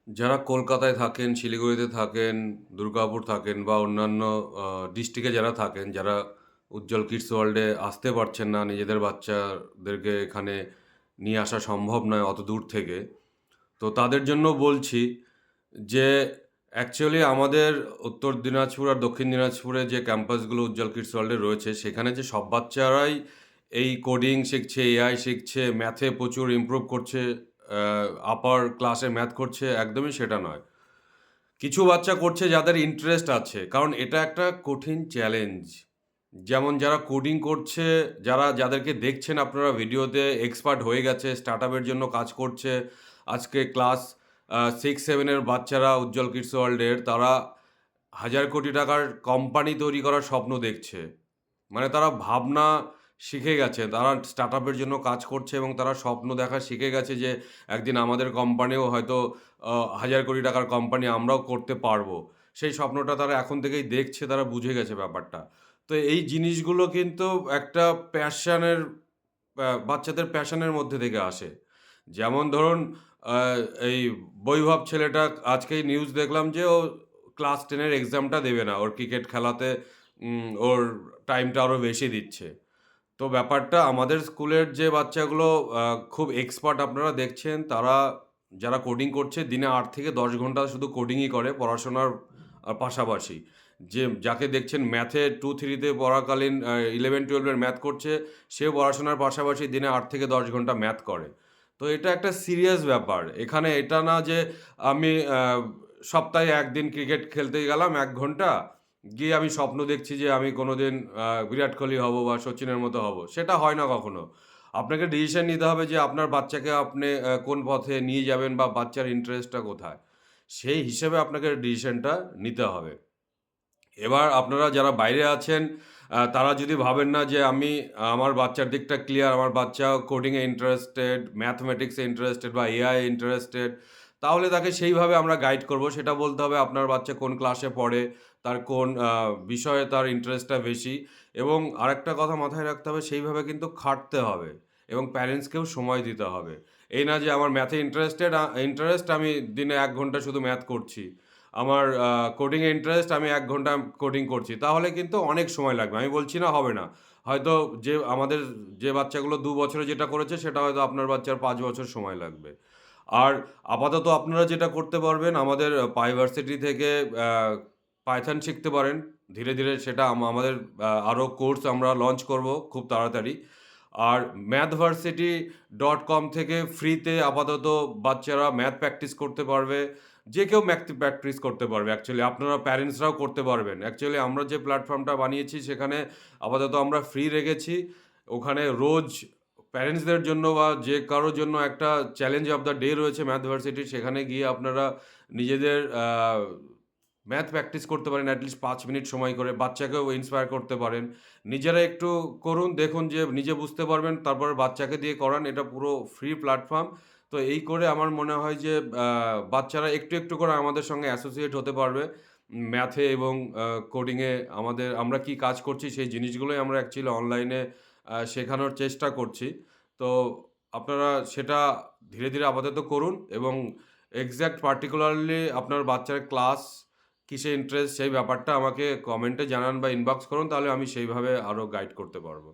যারা কলকাতায় থাকেন, শিলিগুড়িতে থাকেন, দুর্গাপুর থাকেন বা অন্যান্য ডিস্ট্রিক্টে যারা থাকেন, যারা উজ্জ্বল কিডস ওয়ার্ল্ডে আসতে পারছেন না, নিজেদের বাচ্চাদেরকে এখানে নিয়ে আসা সম্ভব নয় অত দূর থেকে। তো তাদের জন্য বলছি যে অ্যাকচুয়ালি আমাদের উত্তর দিনাজপুর আর দক্ষিণ দিনাজপুরে যে ক্যাম্পাসগুলো উজ্জ্বল কিডস ওয়ার্ল্ডে রয়েছে, সেখানে যে সব বাচ্চারাই এই কোডিং শিখছে, এআই শিখছে, ম্যাথে প্রচুর ইমপ্রুভ করছে, আপার ক্লাসে ম্যাথ করছে, একদমই সেটা নয়। কিছু বাচ্চা করছে যাদের ইন্টারেস্ট আছে। কারণ এটা একটা কঠিন চ্যালেঞ্জ। যেমন যারা কোডিং করছে, যাদেরকে দেখছেন আপনারা ভিডিওতে এক্সপার্ট হয়ে গেছে, স্টার্টআপ এর জন্য কাজ করছে। আজকে ক্লাস 6-7 এর বাচ্চারা উজ্জ্বল কিডস ওয়ার্ল্ডের তারা হাজার কোটি টাকার কোম্পানি তৈরি করার স্বপ্ন দেখছে। মানে তারা ভাবনা শিখে গেছে। তারা স্টার্টআপ এর জন্য কাজ করছে এবং তারা স্বপ্ন দেখা শিখে গেছে যে একদিন আমাদের কোম্পানিও হয়তো হাজার কোটি টাকার কোম্পানি আমরাও করতে পারবো। সেই স্বপ্নটা তারা এখন থেকেই দেখছে, তারা বুঝে গেছে ব্যাপারটা। তো এই জিনিসগুলো কিন্তু একটা প্যাশনের বাচ্চাদের প্যাশনের মধ্যে থেকে আসে। যেমন ধরুন আ এই বৈভব ছেলেটা আজকেই নিউজ দেখলাম যে ও ক্লাস 10 এর এক্সামটা দেবে না। ওর ক্রিকেট খেলাতে ওর টাইমটা আরো বেশি দিচ্ছে। তো ব্যাপারটা আমাদের স্কুলের যে বাচ্চাগুলো আ খুব এক্সপার্ট আপনারা দেখছেন, তারা যারা কোডিং করছে দিনে ৮ থেকে ১০ ঘন্টা শুধু কোডিংই করে পড়াশোনার পাশাপাশি। যাকে দেখছেন ম্যাথে 2-3 তে পড়াকালীন 11-12 এর ম্যাথ করছে, সেও পড়াশোনার পাশাপাশি দিনে ৮ থেকে ১০ ঘন্টা ম্যাথ করে। তো এটা একটা সিরিয়াস ব্যাপার। এখানে এটা না যে আমি সপ্তাহে ১ দিন ক্রিকেট খেলতে গেলাম ১ ঘন্টা, গিয়ে আমি স্বপ্ন দেখছি যে আমি কোনোদিন বিরাট কোহলি হব বা সচিনের মতো হব। সেটা হয় না কখনো। আপনাকে ডিসিশন নিতে হবে যে আপনার বাচ্চাকে আপনি কোন পথে নিয়ে যাবেন বা বাচ্চার ইন্টারেস্টটা কোথায়? সেই হিসেবে আপনাকে ডিসিশনটা নিতে হবে। এবার আপনারা যারা বাইরে আছেন, তারা যদি ভাবেন না যে আমার বাচ্চার দিকটা ক্লিয়ার, আমার বাচ্চা কোডিং এ ইন্টারেস্টেড, ম্যাথমেটিক্স এ ইন্টারেস্টেড বা এআই এ ইন্টারেস্টেড, তাহলে তাকে সেইভাবে আমরা গাইড করব। সেটা বলতে হবে আপনার বাচ্চা কোন ক্লাসে পড়ে, তার কোন বিষয়ে তার ইন্টারেস্টটা বেশি এবং আরেকটা কথা মাথায় রাখতে হবে সেইভাবে কিন্তু খাটতে হবে এবং প্যারেন্টসকেও সময় দিতে হবে। এই না যে আমার ম্যাথে ইন্টারেস্ট আমি দিনে ১ ঘন্টা শুধু ম্যাথ করছি। আমার কোডিং এ ইন্টারেস্ট আমি ১ ঘন্টা কোডিং করছি। তাহলে কিন্তু অনেক সময় লাগবে। আমি বলছি না হবে না। হয়তো আমাদের যে বাচ্চাগুলো ২ বছরে যেটা করেছে সেটা হয়তো আপনার বাচ্চার ৫ বছর সময় লাগবে। আর আপাতত আপনারা যেটা করতে পারবেন আমাদের পাইভার্সিটি থেকে আ পাইথন শিখতে পারেন। ধীরে, ধীরে সেটা আমাদের আরো কোর্স আমরা লঞ্চ করব খুব তাড়াতাড়ি। আর mathversity.com থেকে ফ্রিতে আপাতত বাচ্চারা ম্যাথ প্র্যাকটিস করতে পারবে। যে কেউ ম্যাথ প্র্যাকটিস করতে পারবে অ্যাকচুয়ালি আপনারা প্যারেন্টসরাও করতে পারবেন। অ্যাকচুয়ালি আমরা যে প্ল্যাটফর্মটা বানিয়েছি সেখানে আপাতত আমরা ফ্রি রেখেছি। ওখানে রোজ প্যারেন্টসদের জন্য বা যে কারোর জন্য একটা চ্যালেঞ্জ অফ দ্য ডে রয়েছে ম্যাথভার্সিটির। সেখানে গিয়ে আপনারা নিজেদের ম্যাথ প্র্যাকটিস করতে পারেন এটলিস্ট ৫ মিনিট সময় করে। বাচ্চাকেও ইন্সপায়ার করতে পারেন। নিজেরা একটু করুন, দেখুন যে নিজে বুঝতে পারবেন, তারপরে বাচ্চাকে দিয়ে করান। এটা পুরো ফ্রি প্ল্যাটফর্ম। তো এই করে আমার মনে হয় যে বাচ্চারা একটু, একটু করে আমাদের সঙ্গে অ্যাসোসিয়েট হতে পারবে। ম্যাথে এবং কোডিং এ আমরা কি কাজ করছি সেই জিনিসগুলোই আমরা অ্যাকচুয়ালি অনলাইনে শেখানোর চেষ্টা করছি। তো আপনারা সেটা ধীরে, ধীরে আপাতত করুন এবং এক্সাক্ট পার্টিকুলারলি আপনার বাচ্চার ক্লাস কিসে ইন্টারেস্ট সেই ব্যাপারটা আমাকে কমেন্টে জানান বা ইনবক্স করুন, তাহলে আমি সেইভাবে আরো গাইড করতে পারব।